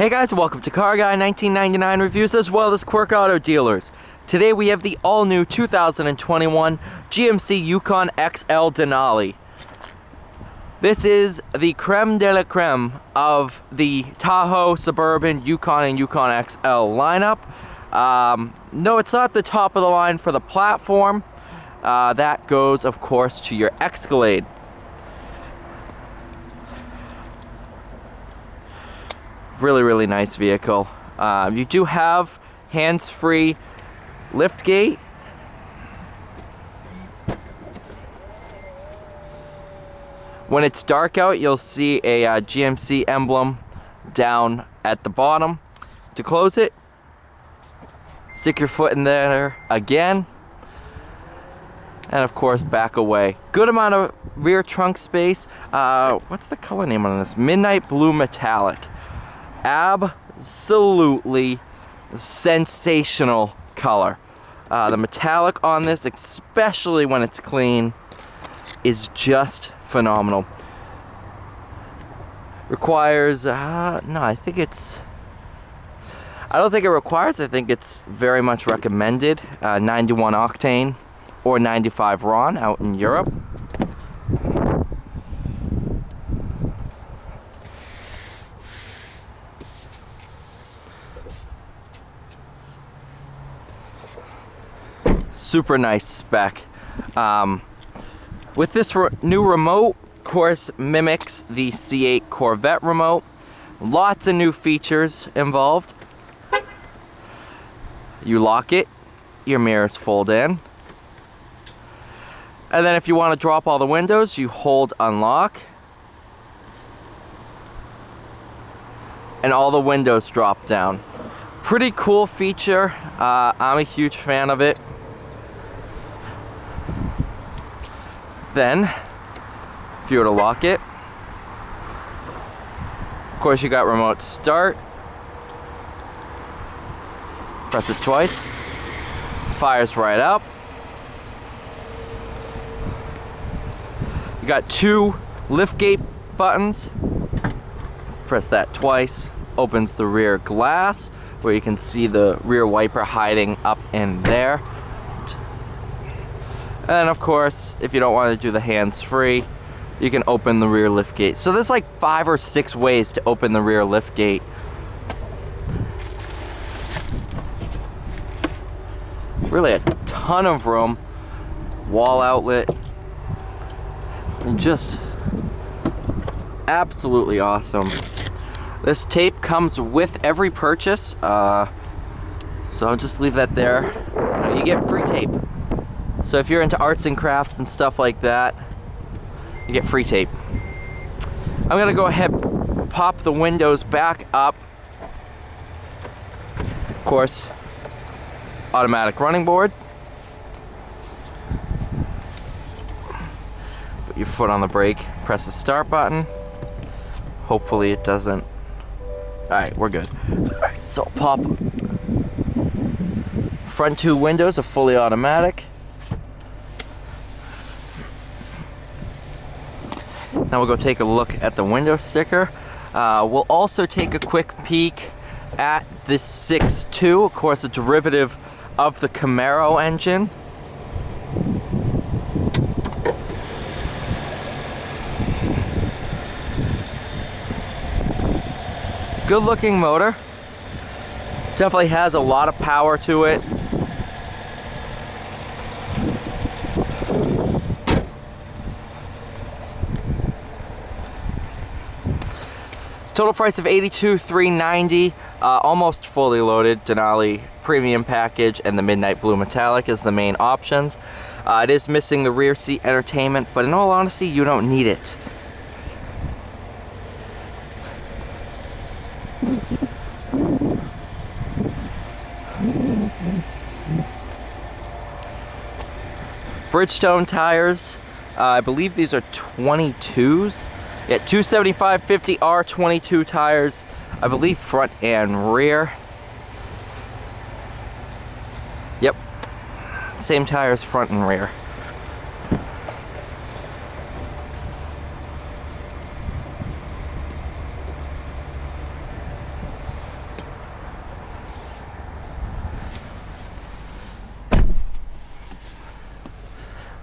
Hey guys, welcome to Car Guy 1999 Reviews as well as Quirk Auto Dealers. Today we have the all-new 2021 GMC Yukon XL Denali. This is the creme de la creme of the Tahoe, Suburban, Yukon, and Yukon XL lineup. No, it's not the top of the line for the platform. That goes, of course, to your Escalade. Really nice vehicle. You do have hands-free liftgate. When it's dark out, you'll see a GMC emblem down at the bottom. To close it, stick your foot in there again, and of course back away. Good amount of rear trunk space. What's the color name on this? Midnight Blue Metallic. Absolutely sensational color. The metallic on this, especially when it's clean, is just phenomenal. Requires I don't think it requires. I think it's very much recommended. 91 octane or 95 RON out in Europe. Super nice spec. With this new remote, of course, mimics the C8 Corvette remote. Lots of new features involved. You lock it, your mirrors fold in. And then if you want to drop all the windows, you hold unlock. And all the windows drop down. Pretty cool feature. I'm a huge fan of it. Then, if you were to lock it, of course you got remote start. Press it twice, fires right up. You got two liftgate buttons. Press that twice, opens the rear glass where you can see the rear wiper hiding up in there. And of course, if you don't want to do the hands-free, you can open the rear liftgate. So there's like 5 or 6 ways to open the rear liftgate. Really a ton of room. Wall outlet. And just absolutely awesome. This tape comes with every purchase. So I'll just leave that there. You get free tape. So if you're into arts and crafts and stuff like that, you get free tape. I'm gonna go ahead and pop the windows back up. Of course, automatic running board. Put your foot on the brake, press the start button. Hopefully it doesn't. Alright, we're good. Alright, so pop. Front 2 windows are fully automatic. Now we'll go take a look at the window sticker. We'll also take a quick peek at this 6.2, of course a derivative of the Camaro engine. Good looking motor. Definitely has a lot of power to it. Total price of $82,390, almost fully loaded. Denali premium package and the Midnight Blue Metallic is the main options. It is missing the rear seat entertainment, but in all honesty, you don't need it. Bridgestone tires. I believe these are 22s. Yeah, 275/50 R22 tires, I believe front and rear. Yep, same tires front and rear.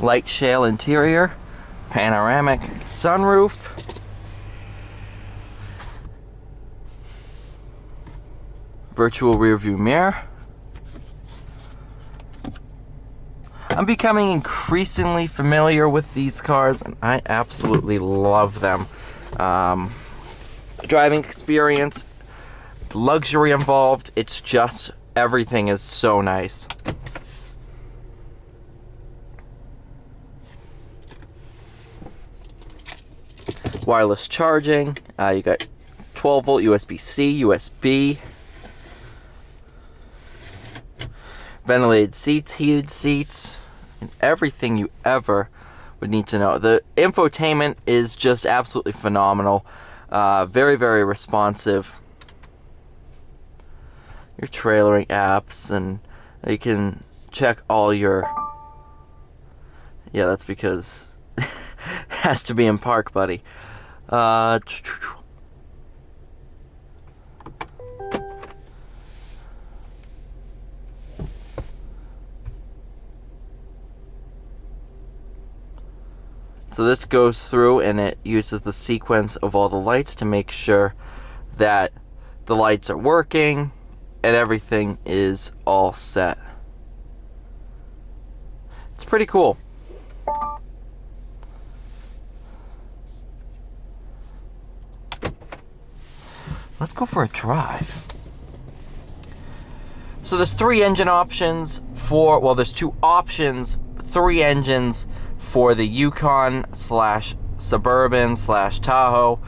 Light shale interior, panoramic sunroof, virtual rear view mirror. I'm becoming increasingly familiar with these cars, and I absolutely love them. Driving experience, the luxury involved, it's just, everything is so nice. Wireless charging, you got 12 volt USB-C, USB, ventilated seats, heated seats, and everything you ever would need to know. The infotainment is just absolutely phenomenal. Very, very responsive. Your trailering apps, and you can check all your... Yeah, that's because it has to be in park, buddy. So this goes through and it uses the sequence of all the lights to make sure that the lights are working and everything is all set. It's pretty cool. Let's go for a drive. So there's 3 engine options for, well, there's 2 options, 3 engines for the Yukon / Suburban / Tahoe.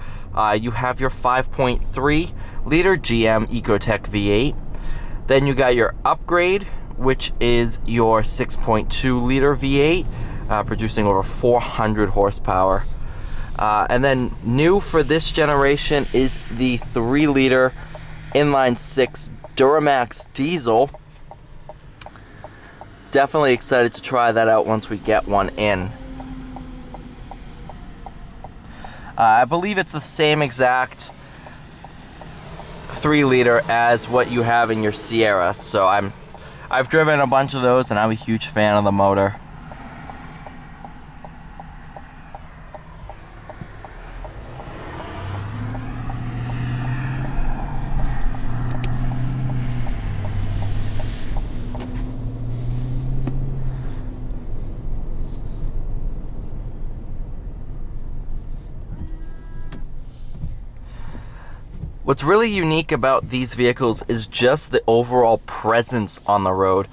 You have your 5.3 liter GM Ecotec V8. Then you got your upgrade, which is your 6.2 liter V8, producing over 400 horsepower. And then new for this generation is the 3 liter inline 6 Duramax diesel. Definitely excited to try that out once we get one in. I believe it's the same exact 3 liter as what you have in your Sierra, so I've driven a bunch of those and I'm a huge fan of the motor. What's really unique about these vehicles is just the overall presence on the road.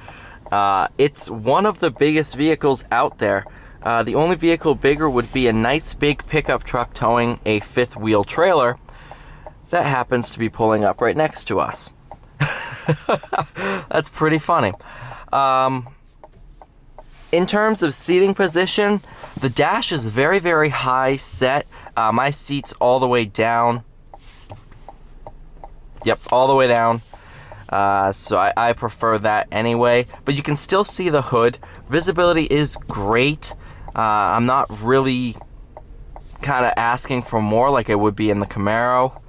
It's one of the biggest vehicles out there. The only vehicle bigger would be a nice big pickup truck towing a 5th wheel trailer that happens to be pulling up right next to us. That's pretty funny. In terms of seating position, the dash is very, very high set. My seat's all the way down. Yep, all the way down. So I prefer that anyway. But you can still see the hood. Visibility is great. I'm not really kind of asking for more like I would be in the Camaro.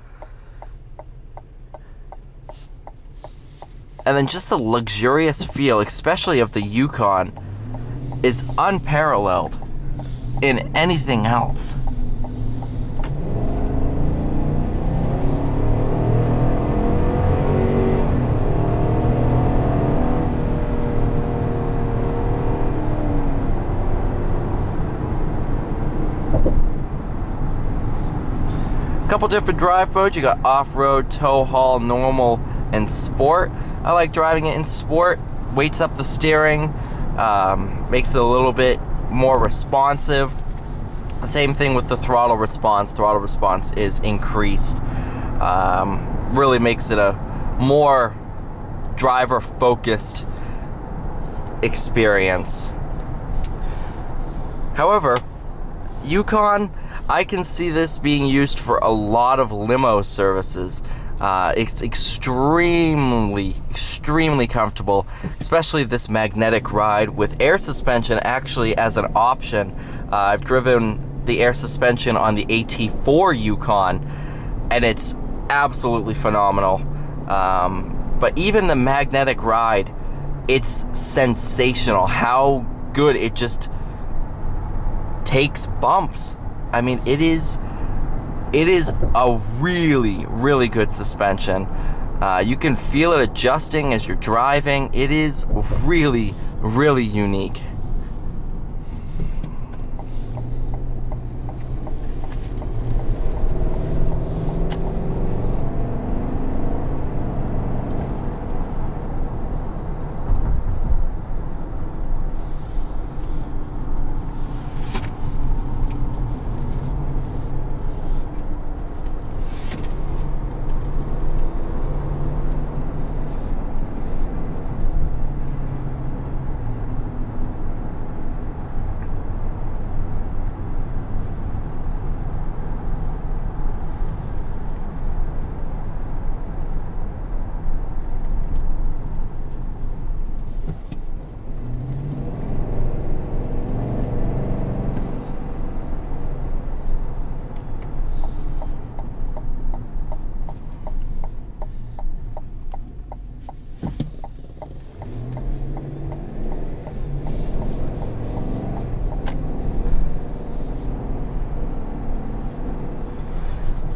And then just the luxurious feel, especially of the Yukon, is unparalleled in anything else. Couple different drive modes. You got off-road, tow haul, normal, and sport. I like driving it in sport. Weights up the steering, makes it a little bit more responsive. Same thing with the throttle response. Throttle response is increased. Really makes it a more driver-focused experience. However, Yukon, I can see this being used for a lot of limo services. It's extremely comfortable, especially this magnetic ride with air suspension actually as an option. I've driven the air suspension on the AT4 Yukon, and it's absolutely phenomenal. But even the magnetic ride, it's sensational how good it just takes bumps. I mean, it is a really, really good suspension. You can feel it adjusting as you're driving. It is really, really unique.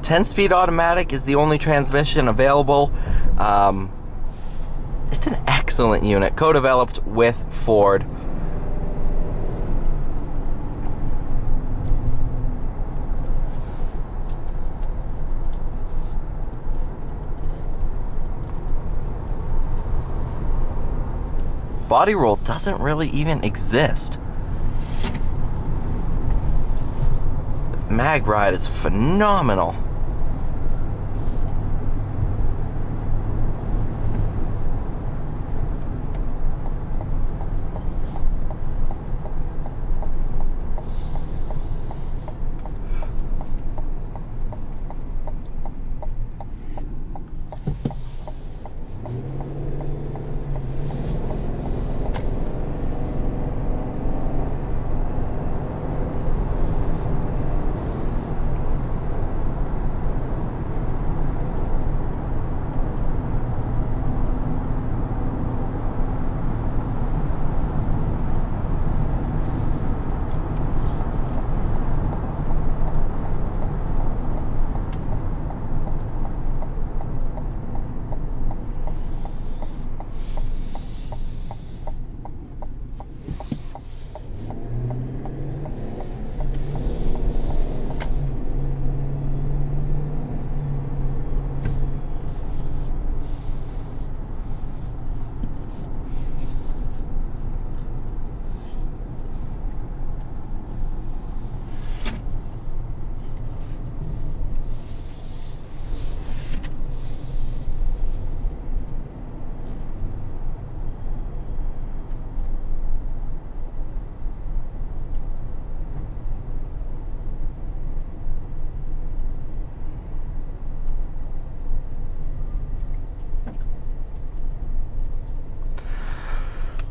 Ten-speed automatic is the only transmission available. It's an excellent unit, co-developed with Ford. Body roll doesn't really even exist. Mag ride is phenomenal.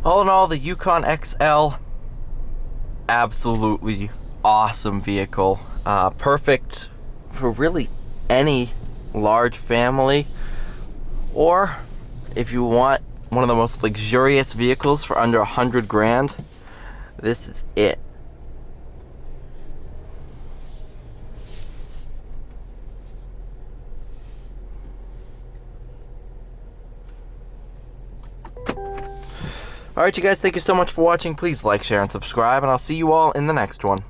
All in all, the Yukon XL, absolutely awesome vehicle. Perfect for really any large family, or if you want one of the most luxurious vehicles for under 100 grand, this is it. Alright, you guys, thank you so much for watching. Please like, share, and subscribe, and I'll see you all in the next one.